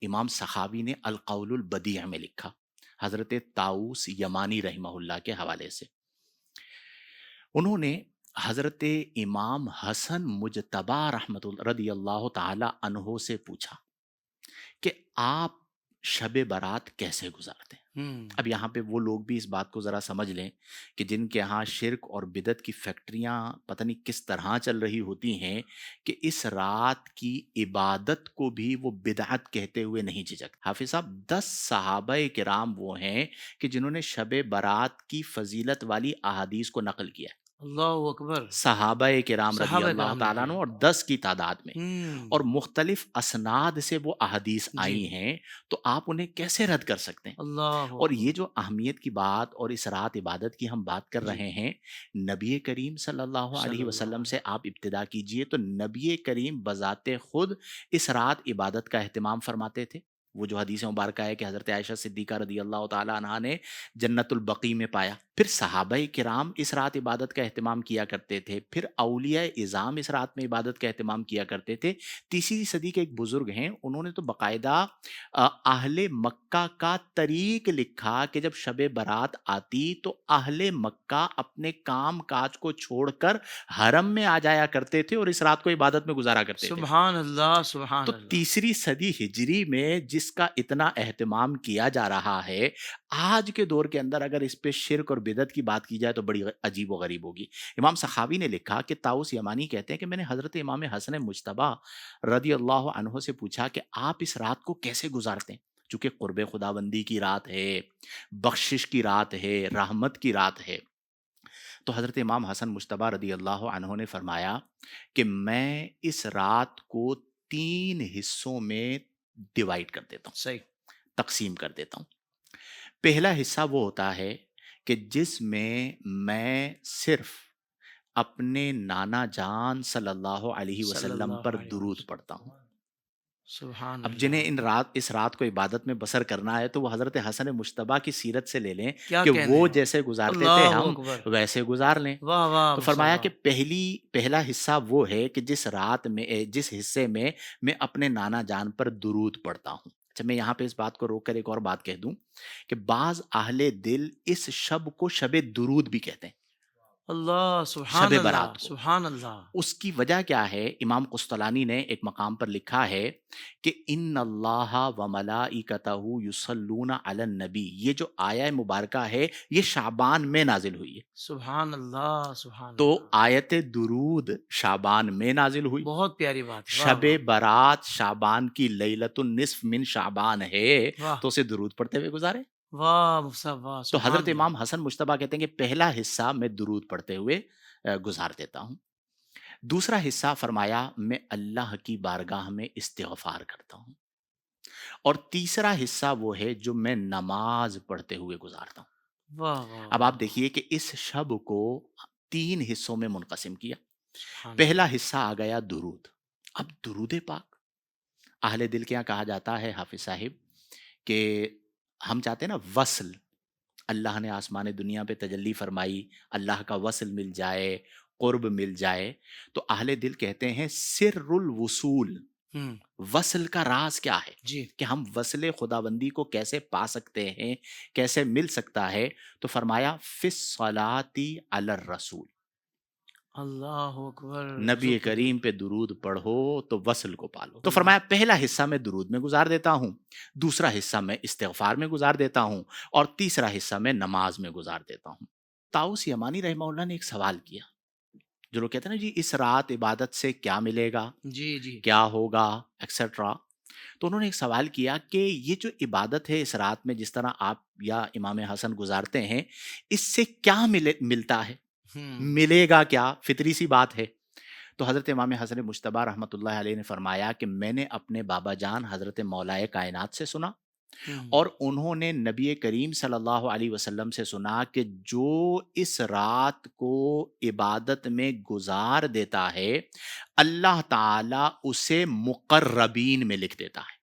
امام سخاوی نے القول البدیع میں لکھا، حضرت طاؤس یمانی رحمہ اللہ کے حوالے سے۔ انہوں نے حضرت امام حسن مجتبی رحمت اللہ رضی اللہ تعالی عنہ سے پوچھا کہ آپ شب برات کیسے گزارتے ہیں؟ اب یہاں پہ وہ لوگ بھی اس بات کو ذرا سمجھ لیں کہ جن کے ہاں شرک اور بدعت کی فیکٹریاں پتہ نہیں کس طرح چل رہی ہوتی ہیں کہ اس رات کی عبادت کو بھی وہ بدعت کہتے ہوئے نہیں جھجک۔ حافظ صاحب 10 صحابہ کرام وہ ہیں کہ جنہوں نے شب برات کی فضیلت والی احادیث کو نقل کیا ہے، اللہ اکبر، صحابہ کرام رضی صحابہ اللہ کرام نے تعالیٰ عنہ، کیا۔ اور 10 کی تعداد میں، اور ہوں، مختلف اسناد سے وہ احادیث جی، آئی ہیں، تو آپ انہیں کیسے رد کر سکتے ہیں؟ اللہ اور یہ اکبر، جو اہمیت کی بات اور اس رات عبادت کی ہم بات کر جی، رہے ہیں، نبی کریم صلی اللہ صلی علیہ اللہ وسلم سے علیہ آپ ابتدا کیجئے تو نبی کریم بذات خود اس رات عبادت کا اہتمام فرماتے تھے۔ وہ جو حدیث مبارکہ ہے کہ حضرت عائشہ صدیقہ رضی اللہ تعالی عنہا نے جنت البقیع میں پایا، پھر صحابہ کرام اس رات عبادت کا اہتمام کیا کرتے تھے، پھر اولیاء اعظام اس رات میں عبادت کا اہتمام کیا کرتے تھے۔ تیسری صدی کے ایک بزرگ ہیں، انہوں نے تو باقاعدہ اہل مکہ کا طریق لکھا کہ جب شب برات آتی تو اہل مکہ اپنے کام کاج کو چھوڑ کر حرم میں آ جایا کرتے تھے اور اس رات کو عبادت میں گزارا کرتے تھے۔ سبحان اللہ، تو سبحان اللہ، تیسری صدی ہجری میں جس کا اتنا اہتمام کیا جا رہا ہے، آج کے دور کے اندر اگر اس پہ شرک اور بدعت کی بات کی جائے تو بڑی عجیب و غریب ہوگی۔ امام سخاوی نے لکھا کہ طاؤس یمانی کہتے ہیں کہ میں نے حضرت امام حسن مجتبی رضی اللہ عنہ سے پوچھا کہ آپ اس رات کو کیسے گزارتے ہیں؟ چونکہ قرب خداوندی کی رات ہے، بخشش کی رات ہے، رحمت کی رات ہے۔ تو حضرت امام حسن مجتبی رضی اللہ عنہ نے فرمایا کہ میں اس رات کو 3 حصوں میں ڈیوائیڈ کر دیتا ہوں، صحیح، تقسیم کر دیتا ہوں۔ پہلا حصہ وہ ہوتا ہے کہ جس میں صرف اپنے نانا جان صلی اللہ علیہ صلی وسلم اللہ پر علیہ درود وسلم، پڑھتا ہوں۔ سبحان اب جنہیں اللہ، اس رات کو عبادت میں بسر کرنا ہے تو وہ حضرت حسن مجتبی کی سیرت سے لے لیں کیا کہ کہنے وہ ہیں، جیسے گزارتے تھے اللہ ہم اکبر، ویسے گزار لیں۔ واہ واہ تو فرمایا مصطفیٰ، کہ پہلا حصہ وہ ہے کہ جس حصے میں میں اپنے نانا جان پر درود پڑھتا ہوں۔ اچھا، میں یہاں پہ اس بات کو روک کر ایک اور بات کہہ دوں کہ بعض اہل دل اس شب کو شب درود بھی کہتے ہیں، اللہ، شب سبحان اللہ، برات کو۔ سبحان اللہ، اس کی وجہ کیا ہے؟ امام قسطلانی نے ایک مقام پر لکھا ہے کہ ان اللہ و ملائکتہ یصلون علی النبی، یہ جو آیہ مبارکہ ہے یہ شعبان میں نازل ہوئی ہے۔ سبحان اللہ، سبحان تو اللہ، آیت درود شعبان میں نازل ہوئی، بہت پیاری بات ہے، واہ شب واہ برات شعبان کی لیلۃ النصف من شعبان ہے، واہ تو اسے درود پڑھتے ہوئے گزارے۔ واہ مصطفیٰ، تو سبحان حضرت اللہ، امام حسن مجتبی کہتے ہیں کہ پہلا حصہ میں درود پڑھتے ہوئے گزار دیتا ہوں۔ دوسرا حصہ فرمایا میں اللہ کی بارگاہ میں استغفار کرتا ہوں، اور تیسرا حصہ وہ ہے جو میں نماز پڑھتے ہوئے گزارتا ہوں۔ واہ واہ اب واہ آپ واہ، دیکھیے کہ اس شب کو 3 حصوں میں منقسم کیا۔ سبحان پہلا اللہ، حصہ آ گیا درود۔ اب درود پاک اہل دل کے یہاں کہا جاتا ہے حافظ صاحب کہ ہم چاہتے ہیں نا وصل، اللہ نے آسمان دنیا پہ تجلی فرمائی، اللہ کا وصل مل جائے، قرب مل جائے، تو اہل دل کہتے ہیں سر الوصول، ہوں، وصل کا راز کیا ہے جی، کہ ہم وصل خداوندی کو کیسے پا سکتے ہیں، کیسے مل سکتا ہے؟ تو فرمایا فی الصلاۃ علی الرسول، اللہ اکبر، نبی حضور پہ کریم درود، پہ درود پڑھو تو وصل کو پالو۔ تو اللہ، فرمایا پہلا حصہ میں درود میں گزار دیتا ہوں، دوسرا حصہ میں استغفار میں گزار دیتا ہوں، اور تیسرا حصہ میں نماز میں گزار دیتا ہوں۔ طاؤس یمانی رحمہ اللہ نے ایک سوال کیا، جو لوگ کہتے ہیں نا جی اس رات عبادت سے کیا ملے گا، جی جی، کیا ہوگا ایکسیٹرا، تو انہوں نے ایک سوال کیا کہ یہ جو عبادت ہے اس رات میں جس طرح آپ یا امام حسن گزارتے ہیں، اس سے کیا ملتا ہے، ہوں، ملے گا کیا؟ فطری سی بات ہے۔ تو حضرت امام حسن مجتبی رحمۃ اللہ علیہ نے فرمایا کہ میں نے اپنے بابا جان حضرت مولائے کائنات سے سنا، ہوں، اور انہوں نے نبی کریم صلی اللہ علیہ وسلم سے سنا کہ جو اس رات کو عبادت میں گزار دیتا ہے اللہ تعالی اسے مقربین میں لکھ دیتا ہے،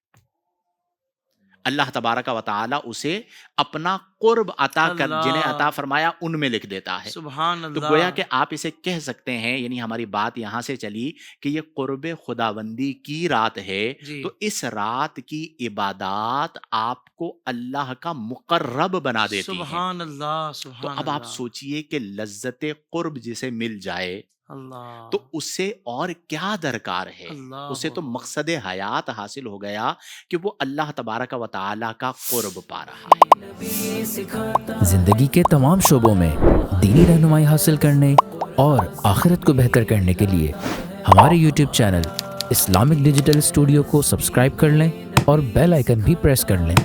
اللہ تبارک و تعالی اسے اپنا قرب عطا کر جنہیں اللہ عطا فرمایا ان میں لکھ دیتا ہے. سبحان تو گویا اللہ کہ آپ اسے کہہ سکتے ہیں، یعنی ہماری بات یہاں سے چلی کہ یہ قرب خداوندی کی رات ہے، جی تو اس رات کی عبادات آپ کو اللہ کا مقرب بنا دیتی ہیں. سبحان اللہ تو سبحان اب آپ اللہ سوچئے کہ لذت قرب جسے مل جائے اللہ تو اسے اور کیا درکار ہے. اللہ اسے تو اکبر مقصد حیات حاصل ہو گیا کہ وہ اللہ تبارک و تعالی کا قرب پا رہا ہے. زندگی کے تمام شعبوں میں دینی رہنمائی حاصل کرنے اور آخرت کو بہتر کرنے کے لیے ہمارے YouTube channel Islamic digital studio کو سبسکرائب کر لیں اور بیل آئیکن بھی پریس کر لیں.